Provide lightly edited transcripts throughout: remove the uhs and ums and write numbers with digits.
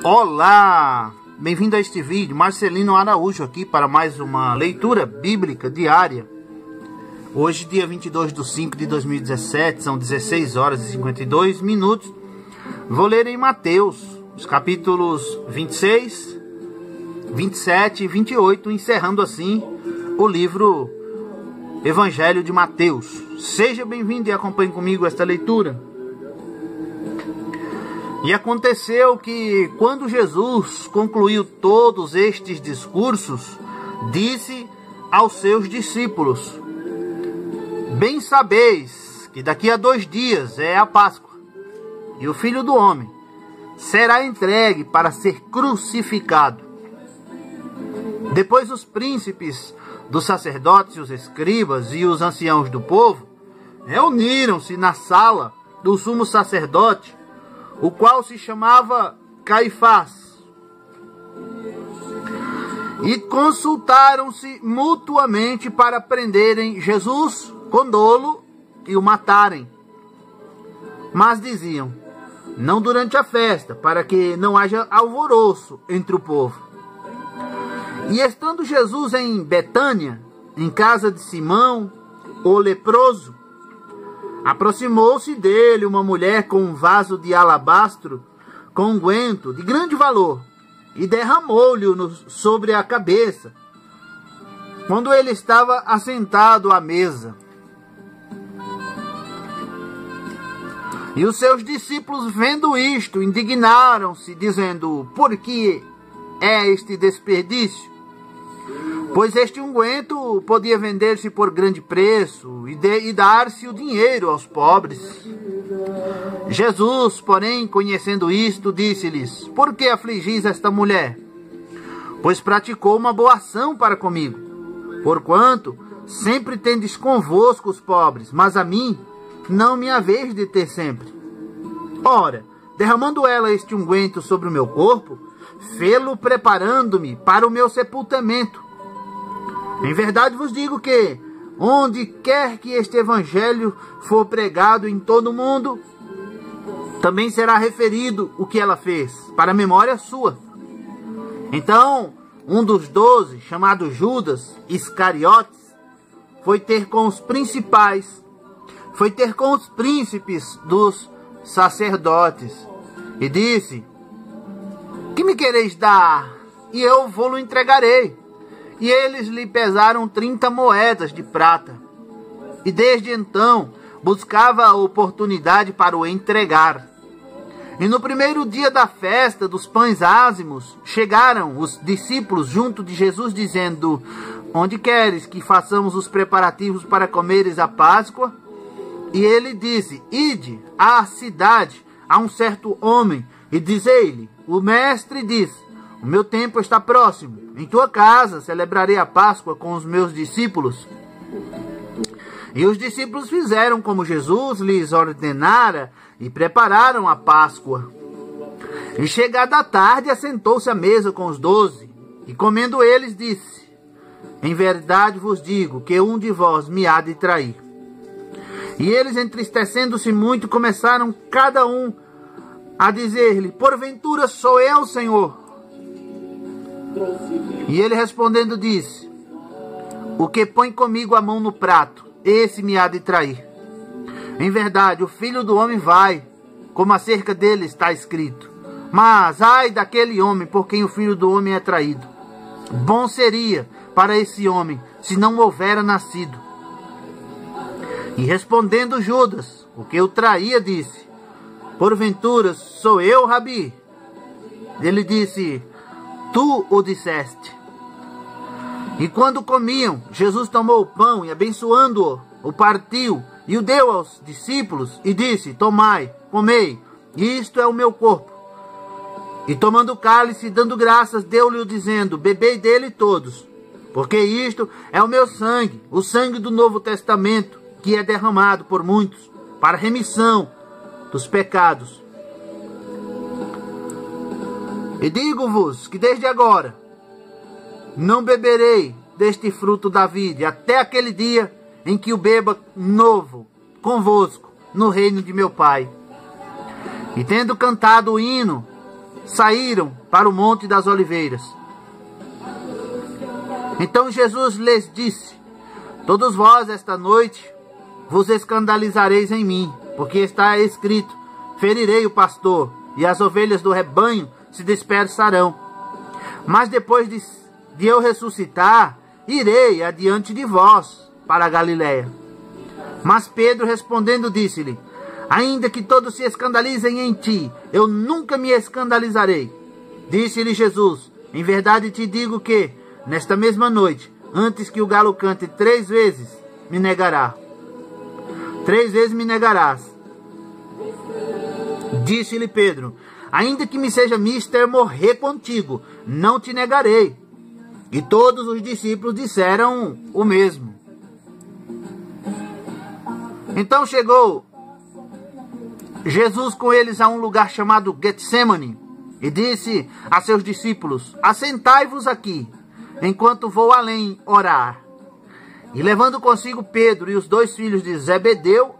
Olá, bem-vindo a este vídeo. Marcelino Araújo aqui para mais uma leitura bíblica diária. Hoje, dia 22/5/2017, são 16 horas e 52 minutos. Vou ler em Mateus, os capítulos 26, 27 e 28, encerrando assim o livro Evangelho de Mateus. Seja bem-vindo e acompanhe comigo esta leitura. E aconteceu que, quando Jesus concluiu todos estes discursos, disse aos seus discípulos: Bem sabeis que daqui a 2 dias é a Páscoa, e o Filho do Homem será entregue para ser crucificado. Depois os príncipes dos sacerdotes, os escribas e os anciãos do povo reuniram-se na sala do sumo sacerdote, o qual se chamava Caifás, e consultaram-se mutuamente para prenderem Jesus com dolo e o matarem. Mas diziam: não durante a festa, para que não haja alvoroço entre o povo. E estando Jesus em Betânia, em casa de Simão, o leproso, aproximou-se dele uma mulher com um vaso de alabastro com unguento de grande valor e derramou-lhe sobre a cabeça, quando ele estava assentado à mesa. E os seus discípulos, vendo isto, indignaram-se, dizendo: por que é este desperdício? Pois este unguento podia vender-se por grande preço e dar-se o dinheiro aos pobres. Jesus, porém, conhecendo isto, disse-lhes: por que afligis esta mulher? Pois praticou uma boa ação para comigo. Porquanto sempre tendes convosco os pobres, mas a mim não me haveis de ter sempre. Ora, derramando ela este unguento sobre o meu corpo, fê-lo preparando-me para o meu sepultamento. Em verdade vos digo que, onde quer que este evangelho for pregado em todo o mundo, também será referido o que ela fez, para a memória sua. Então, um dos 12, chamado Judas Iscariotes, foi ter com os príncipes dos sacerdotes, e disse: que me quereis dar? E eu vou-lo entregarei. E eles lhe pesaram 30 moedas de prata. E desde então buscava a oportunidade para o entregar. E no primeiro dia da festa dos pães ázimos, chegaram os discípulos junto de Jesus, dizendo: onde queres que façamos os preparativos para comeres a Páscoa? E ele disse: ide à cidade, a um certo homem, e dizei-lhe: o mestre diz: o meu tempo está próximo. Em tua casa celebrarei a Páscoa com os meus discípulos. E os discípulos fizeram como Jesus lhes ordenara e prepararam a Páscoa. E chegada a tarde, assentou-se à mesa com os 12. E comendo eles, disse: em verdade vos digo que um de vós me há de trair. E eles, entristecendo-se muito, começaram cada um a dizer-lhe: porventura sou eu, Senhor? E ele respondendo disse: o que põe comigo a mão no prato, esse me há de trair. Em verdade, o Filho do Homem vai, como acerca dele está escrito. Mas ai daquele homem por quem o Filho do Homem é traído. Bom seria para esse homem se não houvera nascido. E respondendo Judas, o que o traía, disse: porventura sou eu, Rabi? Ele disse: tu o disseste. E quando comiam, Jesus tomou o pão e, abençoando-o, o partiu e o deu aos discípulos e disse: tomai, comei, isto é o meu corpo. E tomando o cálice, dando graças, deu-lhe-o, dizendo: bebei dele todos, porque isto é o meu sangue, o sangue do Novo Testamento, que é derramado por muitos para remissão dos pecados. E digo-vos que desde agora não beberei deste fruto da vide, até aquele dia em que o beba novo convosco no reino de meu Pai. E tendo cantado o hino, saíram para o Monte das Oliveiras. Então Jesus lhes disse: todos vós esta noite vos escandalizareis em mim, porque está escrito: ferirei o pastor, e as ovelhas do rebanho se dispersarão. Mas depois de eu ressuscitar, irei adiante de vós para a Galiléia. Mas Pedro respondendo disse-lhe: ainda que todos se escandalizem em ti, eu nunca me escandalizarei. Disse-lhe Jesus: em verdade te digo que, nesta mesma noite, antes que o galo cante 3 vezes, me negará. 3 vezes me negarás. Disse-lhe Pedro: ainda que me seja mister morrer contigo, não te negarei. E todos os discípulos disseram o mesmo. Então chegou Jesus com eles a um lugar chamado Getsemane, e disse a seus discípulos: assentai-vos aqui, enquanto vou além orar. E levando consigo Pedro e os 2 filhos de Zebedeu,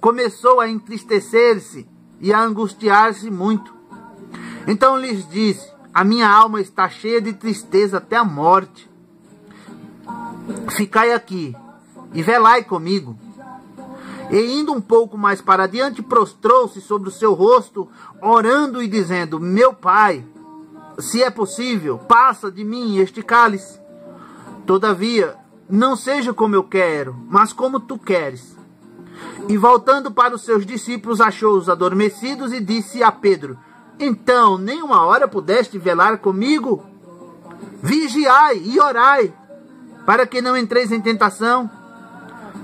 começou a entristecer-se e a angustiar-se muito. Então lhes disse: a minha alma está cheia de tristeza até a morte. Ficai aqui e velai comigo. E indo um pouco mais para diante, prostrou-se sobre o seu rosto, orando e dizendo: meu Pai, se é possível, passa de mim este cálice. Todavia, não seja como eu quero, mas como tu queres. E voltando para os seus discípulos, achou-os adormecidos e disse a Pedro: então, nem uma hora pudeste velar comigo? Vigiai e orai, para que não entreis em tentação.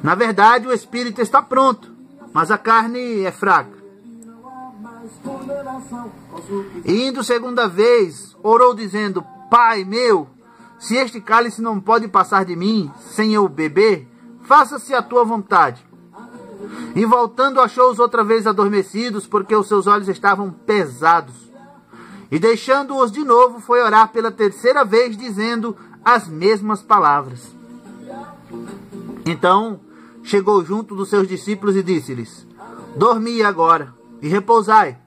Na verdade, o espírito está pronto, mas a carne é fraca. E indo 2ª vez, orou dizendo: Pai meu, se este cálice não pode passar de mim, sem eu beber, faça-se a tua vontade. E voltando, achou-os outra vez adormecidos, porque os seus olhos estavam pesados. E deixando-os de novo, foi orar pela 3ª vez, dizendo as mesmas palavras. Então chegou junto dos seus discípulos e disse-lhes: dormi agora e repousai.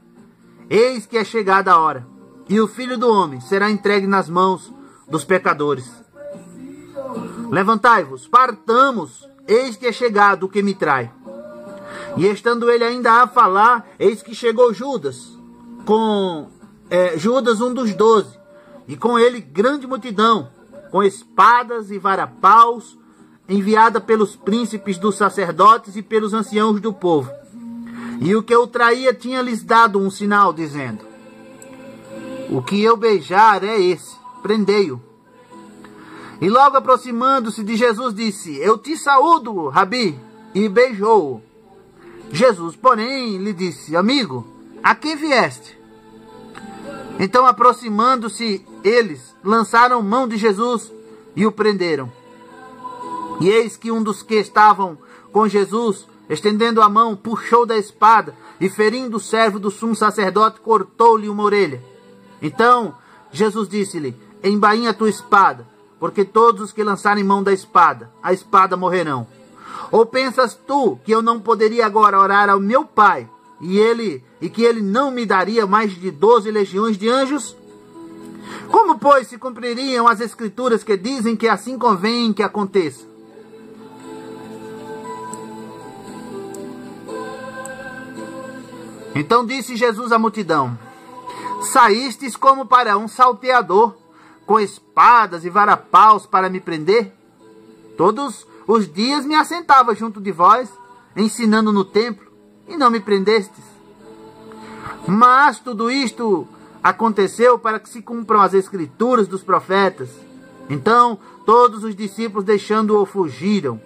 Eis que é chegada a hora, e o Filho do Homem será entregue nas mãos dos pecadores. Levantai-vos, partamos, eis que é chegado o que me trai. E estando ele ainda a falar, eis que chegou Judas, Judas, um dos 12, e com ele grande multidão, com espadas e varapaus, enviada pelos príncipes dos sacerdotes e pelos anciãos do povo. E o que o traía tinha-lhes dado um sinal, dizendo: o que eu beijar é esse, prendei-o. E logo aproximando-se de Jesus, disse: eu te saúdo, Rabi, e beijou-o. Jesus, porém, lhe disse: amigo, a que vieste? Então, aproximando-se eles, lançaram mão de Jesus e o prenderam. E eis que um dos que estavam com Jesus, estendendo a mão, puxou da espada e, ferindo o servo do sumo sacerdote, cortou-lhe uma orelha. Então Jesus disse-lhe: embainha a tua espada, porque todos os que lançarem mão da espada, a espada morrerão. Ou pensas tu que eu não poderia agora orar ao meu Pai, e que ele não me daria mais de 12 legiões de anjos? Como, pois, se cumpririam as escrituras que dizem que assim convém que aconteça? Então disse Jesus à multidão: saístes como para um salteador, com espadas e varapaus para me prender? Todos os dias me assentava junto de vós, ensinando no templo, e não me prendestes. Mas tudo isto aconteceu para que se cumpram as escrituras dos profetas. Então todos os discípulos, deixando-o, fugiram.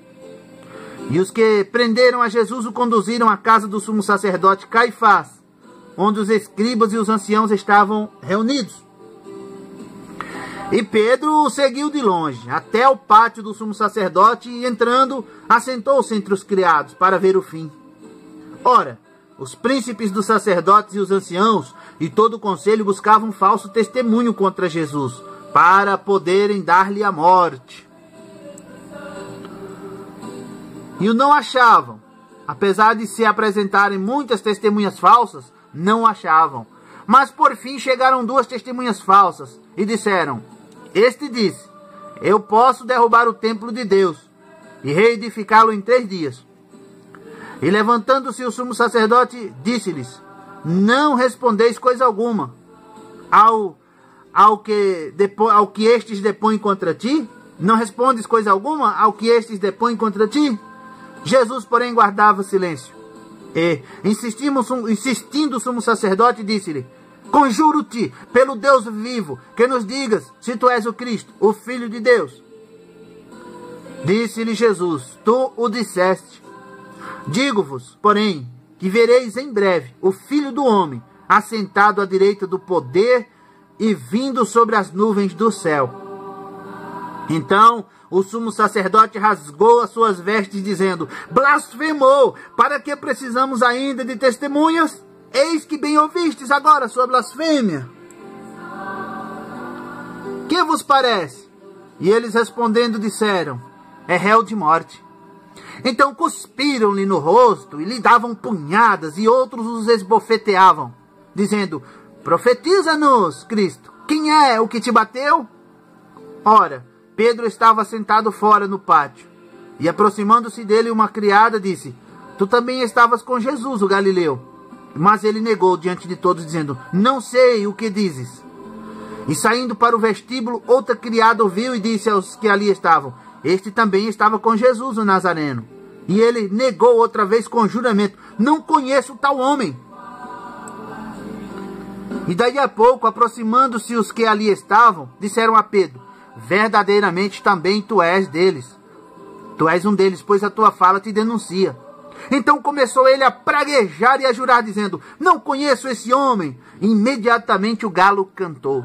E os que prenderam a Jesus o conduziram à casa do sumo sacerdote Caifás, onde os escribas e os anciãos estavam reunidos. E Pedro o seguiu de longe, até o pátio do sumo sacerdote, e entrando, assentou-se entre os criados, para ver o fim. Ora, os príncipes dos sacerdotes e os anciãos, e todo o conselho, buscavam falso testemunho contra Jesus, para poderem dar-lhe a morte. E o não achavam. Apesar de se apresentarem muitas testemunhas falsas, não achavam. Mas por fim chegaram duas testemunhas falsas e disseram: este disse: eu posso derrubar o templo de Deus e reedificá-lo em 3 dias. E levantando-se o sumo sacerdote, disse-lhes: não respondeis coisa alguma ao que estes depõem contra ti? Não respondes coisa alguma ao que estes depõem contra ti? Jesus, porém, guardava silêncio. E, insistindo o sumo sacerdote, disse-lhe: conjuro-te, pelo Deus vivo, que nos digas se tu és o Cristo, o Filho de Deus. Disse-lhe Jesus: tu o disseste. Digo-vos, porém, que vereis em breve o Filho do Homem assentado à direita do poder e vindo sobre as nuvens do céu. Então o sumo sacerdote rasgou as suas vestes, dizendo: blasfemou! Para que precisamos ainda de testemunhas? Eis que bem ouvistes agora sua blasfêmia. Que vos parece? E eles respondendo disseram: é réu de morte. Então cuspiram-lhe no rosto e lhe davam punhadas, e outros os esbofeteavam, dizendo: profetiza-nos, Cristo, quem é o que te bateu? Ora, Pedro estava sentado fora no pátio, e aproximando-se dele uma criada disse: tu também estavas com Jesus, o Galileu. Mas ele negou diante de todos, dizendo: não sei o que dizes. E saindo para o vestíbulo, outra criada ouviu e disse aos que ali estavam: este também estava com Jesus, o Nazareno. E ele negou outra vez com juramento: não conheço tal homem. E daí a pouco, aproximando-se os que ali estavam, disseram a Pedro: verdadeiramente também tu és deles. Tu és um deles, pois a tua fala te denuncia. Então começou ele a praguejar e a jurar, dizendo: não conheço esse homem. E imediatamente o galo cantou.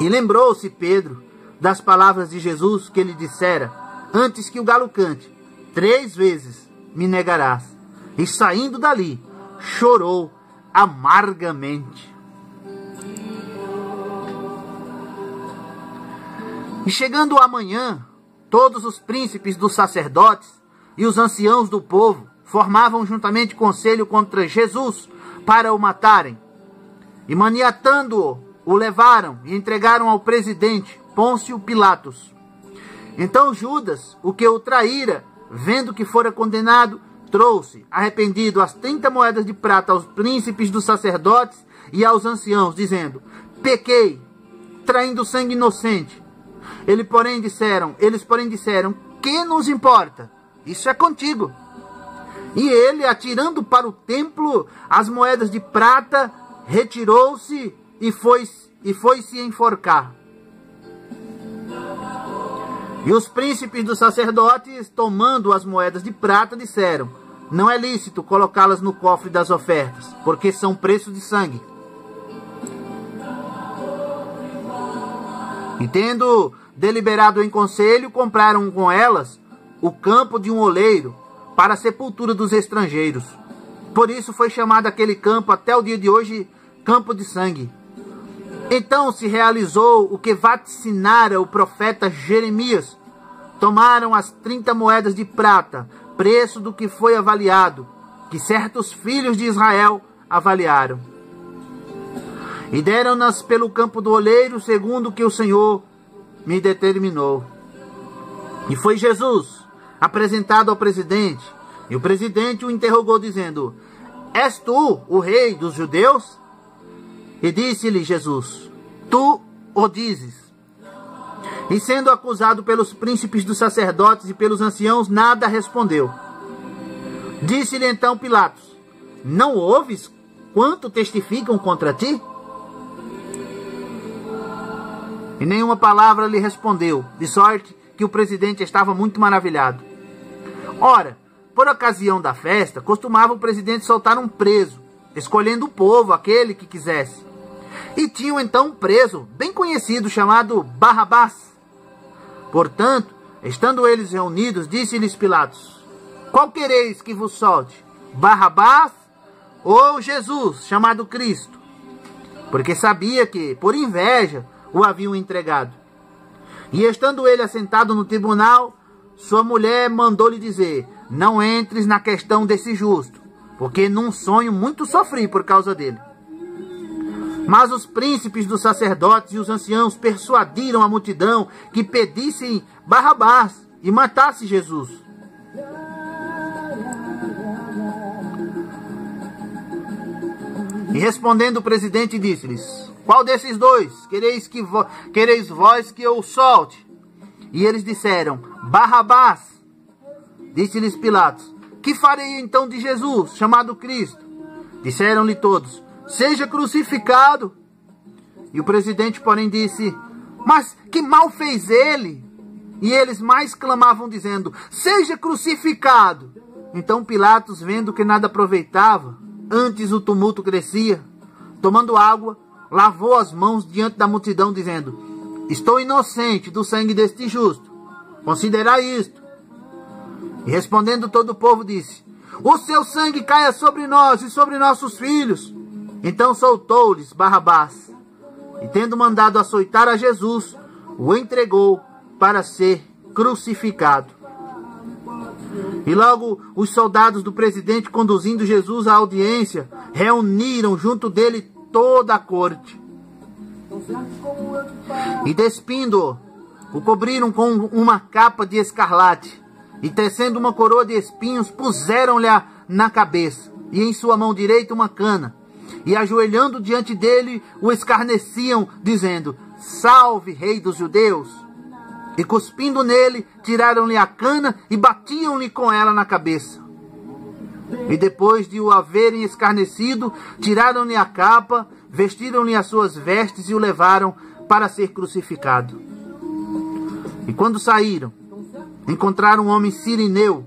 E lembrou-se Pedro das palavras de Jesus que lhe dissera: antes que o galo cante, 3 vezes me negarás. E saindo dali, chorou amargamente. E chegando a manhã, todos os príncipes dos sacerdotes e os anciãos do povo formavam juntamente conselho contra Jesus para o matarem. E maniatando-o, o levaram e entregaram ao presidente Pôncio Pilatos. Então Judas, o que o traíra, vendo que fora condenado, trouxe, arrependido, as 30 moedas de prata aos príncipes dos sacerdotes e aos anciãos, dizendo: pequei, traindo sangue inocente. Eles, porém, disseram: que nos importa? Isso é contigo. E ele, atirando para o templo as moedas de prata, retirou-se e foi se enforcar. E os príncipes dos sacerdotes, tomando as moedas de prata, disseram: não é lícito colocá-las no cofre das ofertas, porque são preço de sangue. E tendo deliberado em conselho, compraram com elas o campo de um oleiro para a sepultura dos estrangeiros. Por isso foi chamado aquele campo até o dia de hoje Campo de Sangue. Então se realizou o que vaticinara o profeta Jeremias. Tomaram as 30 moedas de prata, preço do que foi avaliado, que certos filhos de Israel avaliaram. E deram-nas pelo campo do oleiro, segundo o que o Senhor me determinou. E foi Jesus apresentado ao presidente, e o presidente o interrogou, dizendo: és tu o rei dos judeus? E disse-lhe Jesus: tu o dizes. E sendo acusado pelos príncipes dos sacerdotes e pelos anciãos, nada respondeu. Disse-lhe então Pilatos: não ouves quanto testificam contra ti? E nenhuma palavra lhe respondeu, de sorte que o presidente estava muito maravilhado. Ora, por ocasião da festa, costumava o presidente soltar um preso, escolhendo o povo, aquele que quisesse. E tinham então um preso, bem conhecido, chamado Barrabás. Portanto, estando eles reunidos, disse-lhes Pilatos: qual quereis que vos solte, Barrabás ou Jesus, chamado Cristo? Porque sabia que, por inveja, o haviam entregado. E estando ele assentado no tribunal, sua mulher mandou-lhe dizer: não entres na questão desse justo, porque num sonho muito sofri por causa dele. Mas os príncipes dos sacerdotes e os anciãos persuadiram a multidão que pedissem Barrabás e matasse Jesus. E respondendo o presidente disse-lhes: qual desses dois quereis vós que eu o solte? E eles disseram: Barrabás. Disse-lhes Pilatos: que farei então de Jesus, chamado Cristo? Disseram-lhe todos: seja crucificado. E o presidente, porém, disse: mas que mal fez ele? E eles mais clamavam, dizendo: seja crucificado. Então Pilatos, vendo que nada aproveitava, antes o tumulto crescia, tomando água, lavou as mãos diante da multidão, dizendo: estou inocente do sangue deste justo. Considerai isto. E respondendo todo o povo, disse: o seu sangue caia sobre nós e sobre nossos filhos. Então soltou-lhes Barrabás, e tendo mandado açoitar a Jesus, o entregou para ser crucificado. E logo os soldados do presidente, conduzindo Jesus à audiência, reuniram junto dele toda a corte. E despindo-o, o cobriram com uma capa de escarlate, e tecendo uma coroa de espinhos, puseram-lhe na cabeça, e em sua mão direita uma cana. E ajoelhando diante dele, o escarneciam, dizendo: salve, rei dos judeus! E cuspindo nele, tiraram-lhe a cana e batiam-lhe com ela na cabeça. E depois de o haverem escarnecido, tiraram-lhe a capa, vestiram-lhe as suas vestes e o levaram para ser crucificado. E quando saíram, encontraram um homem sirineu,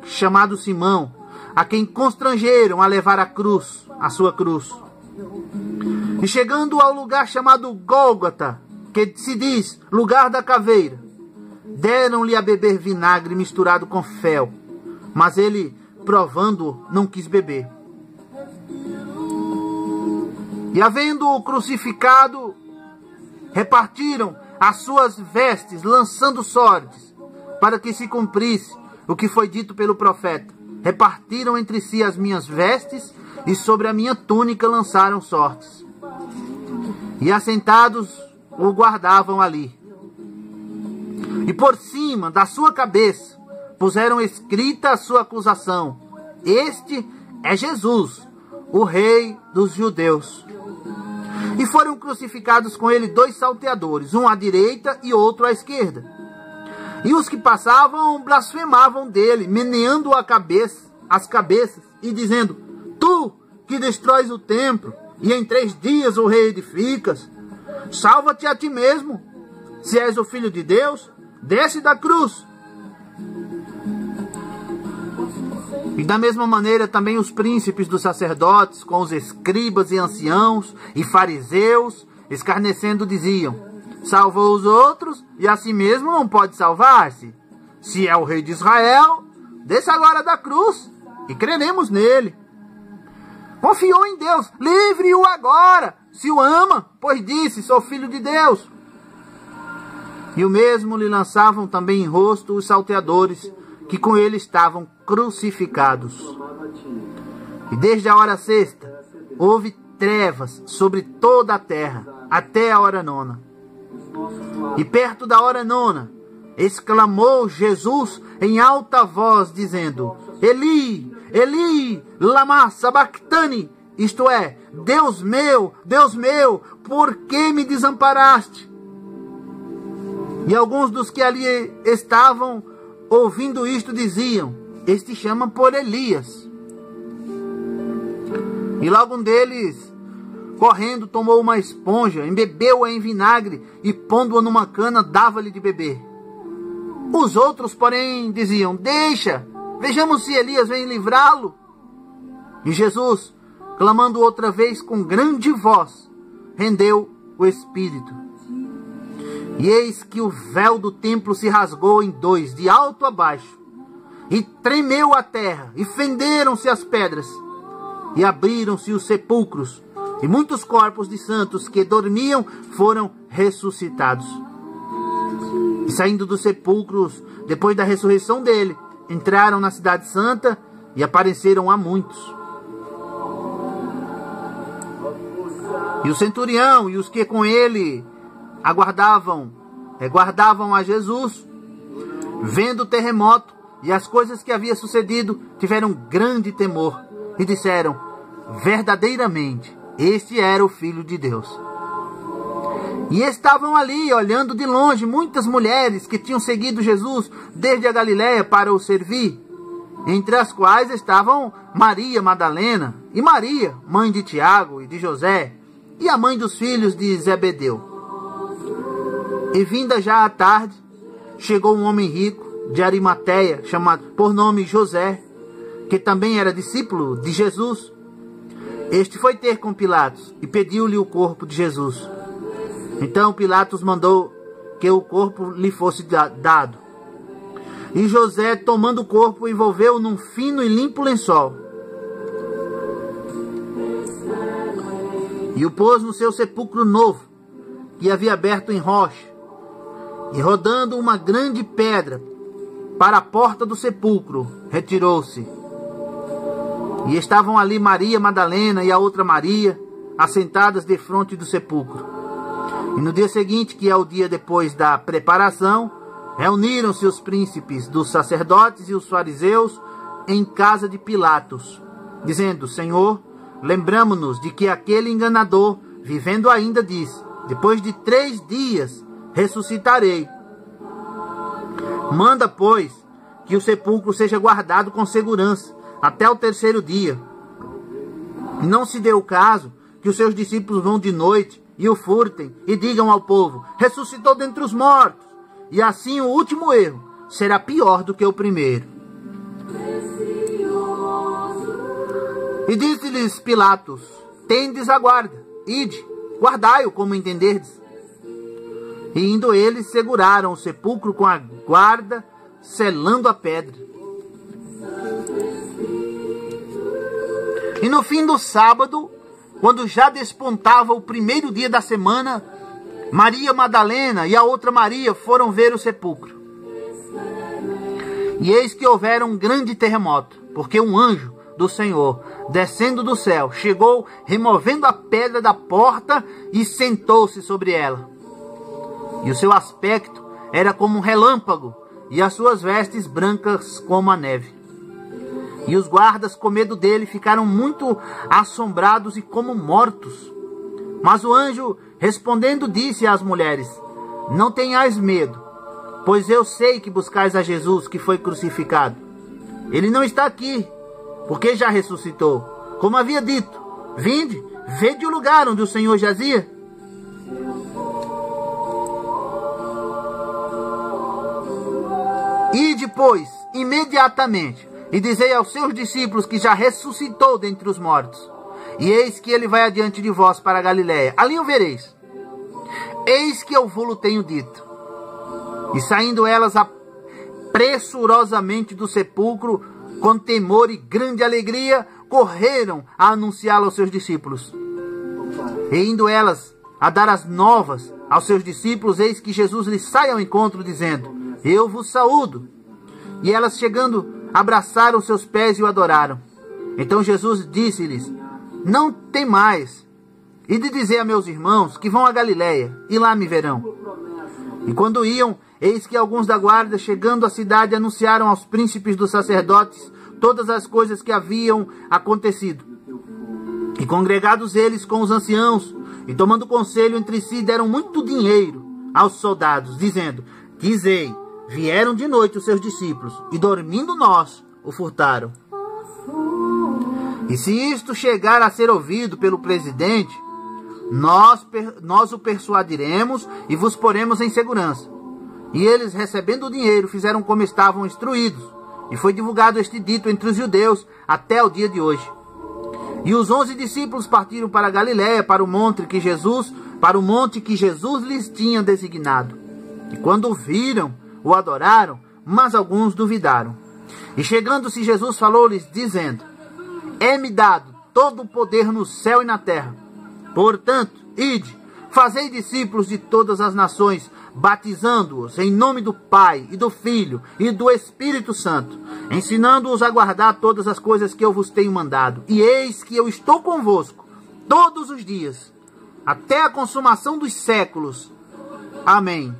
chamado Simão, a quem constrangeram a levar a sua cruz. E chegando ao lugar chamado Gólgota, que se diz lugar da caveira, deram-lhe a beber vinagre misturado com fel, mas ele, provando-o, não quis beber. E havendo-o crucificado, repartiram as suas vestes, lançando sortes, para que se cumprisse o que foi dito pelo profeta: repartiram entre si as minhas vestes, e sobre a minha túnica lançaram sortes. E assentados o guardavam ali. E por cima da sua cabeça puseram escrita a sua acusação: este é Jesus, o rei dos judeus. E foram crucificados com ele 2 salteadores, um à direita e outro à esquerda. E os que passavam blasfemavam dele, meneando as cabeças, e dizendo: tu que destróis o templo, e em 3 dias o reedificas, salva-te a ti mesmo. Se és o Filho de Deus, desce da cruz. E da mesma maneira também os príncipes dos sacerdotes, com os escribas e anciãos e fariseus, escarnecendo, diziam: salvou os outros e a si mesmo não pode salvar-se. Se é o rei de Israel, desça agora da cruz e creremos nele. Confiou em Deus, livre-o agora, se o ama, pois disse: sou filho de Deus. E o mesmo lhe lançavam também em rosto os salteadores, que com ele estavam crucificados. E desde a hora 6ª, houve trevas sobre toda a terra, até a hora 9ª. E perto da hora 9ª, exclamou Jesus em alta voz, dizendo: Eli, Eli, lama sabachthani, isto é, Deus meu, por que me desamparaste? E alguns dos que ali estavam, ouvindo isto, diziam: este chama por Elias. E logo um deles, correndo, tomou uma esponja, embebeu-a em vinagre e, pondo-a numa cana, dava-lhe de beber. Os outros, porém, diziam: deixa, vejamos se Elias vem livrá-lo. E Jesus, clamando outra vez com grande voz, rendeu o espírito. E eis que o véu do templo se rasgou em 2, de alto a baixo, e tremeu a terra, e fenderam-se as pedras, e abriram-se os sepulcros, e muitos corpos de santos que dormiam foram ressuscitados. E saindo dos sepulcros, depois da ressurreição dele, entraram na cidade santa e apareceram a muitos. E E o centurião e os que com ele guardavam a Jesus, vendo o terremoto e as coisas que havia sucedido, tiveram grande temor e disseram: verdadeiramente, este era o Filho de Deus. E estavam ali, olhando de longe, muitas mulheres que tinham seguido Jesus desde a Galiléia para o servir, entre as quais estavam Maria Madalena e Maria, mãe de Tiago e de José, e a mãe dos filhos de Zebedeu. E vinda já a tarde, chegou um homem rico de Arimateia, chamado por nome José, que também era discípulo de Jesus. Este foi ter com Pilatos e pediu-lhe o corpo de Jesus. Então Pilatos mandou que o corpo lhe fosse dado. E José, tomando o corpo, envolveu-o num fino e limpo lençol e o pôs no seu sepulcro novo, que havia aberto em rocha, e rodando uma grande pedra para a porta do sepulcro, retirou-se. E estavam ali Maria Madalena e a outra Maria, assentadas defronte do sepulcro. E no dia seguinte, que é o dia depois da preparação, reuniram-se os príncipes dos sacerdotes e os fariseus em casa de Pilatos, dizendo: Senhor, lembramo-nos de que aquele enganador, vivendo ainda, disse: depois de 3 dias ressuscitarei. Manda, pois, que o sepulcro seja guardado com segurança até o 3º dia. E não se dê o caso que os seus discípulos vão de noite e o furtem e digam ao povo: ressuscitou dentre os mortos. E assim o último erro será pior do que o primeiro. E disse-lhes Pilatos: tendes a guarda, ide, guardai-o como entenderdes. E indo eles, seguraram o sepulcro com a guarda, selando a pedra. E no fim do sábado, quando já despontava o 1º dia da semana, Maria Madalena e a outra Maria foram ver o sepulcro. E eis que houvera um grande terremoto, porque um anjo do Senhor, descendo do céu, chegou, removendo a pedra da porta e sentou-se sobre ela. E o seu aspecto era como um relâmpago, e as suas vestes brancas como a neve. E os guardas, com medo dele, ficaram muito assombrados e como mortos. Mas o anjo, respondendo, disse às mulheres: não tenhais medo, pois eu sei que buscais a Jesus, que foi crucificado. Ele não está aqui, porque já ressuscitou. Como havia dito, vinde, vede o lugar onde o Senhor jazia. Ide, pois, imediatamente, e dizei aos seus discípulos que já ressuscitou dentre os mortos. E eis que ele vai adiante de vós para a Galiléia. Ali o vereis. Eis que eu vou-lo tenho dito. E saindo elas pressurosamente do sepulcro, com temor e grande alegria, correram a anunciá-lo aos seus discípulos. E indo elas a dar as novas aos seus discípulos, eis que Jesus lhes sai ao encontro, dizendo: eu vos saúdo. E elas, chegando, abraçaram seus pés e o adoraram. Então Jesus disse-lhes: não temais, e de dizer a meus irmãos que vão a Galiléia, e lá me verão. E quando iam, eis que alguns da guarda, chegando à cidade, anunciaram aos príncipes dos sacerdotes todas as coisas que haviam acontecido. E congregados eles com os anciãos, e tomando conselho entre si, deram muito dinheiro aos soldados, dizendo: dizei, vieram de noite os seus discípulos, e dormindo nós, o furtaram. E se isto chegar a ser ouvido pelo presidente, nós o persuadiremos e vos poremos em segurança. E eles, recebendo o dinheiro, fizeram como estavam instruídos. E foi divulgado este dito entre os judeus até o dia de hoje. E os 11 discípulos partiram para a Galiléia, para o monte que Jesus lhes tinha designado. E quando o viram, o adoraram, mas alguns duvidaram. E chegando-se, Jesus falou-lhes, dizendo: é-me dado todo o poder no céu e na terra. Portanto, ide, fazei discípulos de todas as nações, batizando-os em nome do Pai, e do Filho, e do Espírito Santo, ensinando-os a guardar todas as coisas que eu vos tenho mandado. E eis que eu estou convosco todos os dias, até a consumação dos séculos. Amém.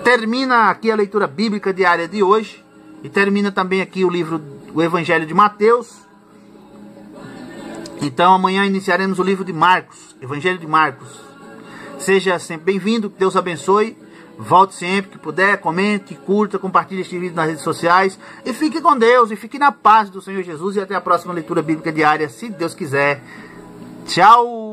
Termina aqui a leitura bíblica diária de hoje. E termina também aqui o Evangelho de Mateus. Então amanhã iniciaremos o livro de Marcos, Evangelho de Marcos. Seja sempre bem-vindo, que Deus abençoe. Volte sempre que puder, comente, curta, compartilhe este vídeo nas redes sociais. E fique com Deus, e fique na paz do Senhor Jesus. E até a próxima leitura bíblica diária, se Deus quiser. Tchau!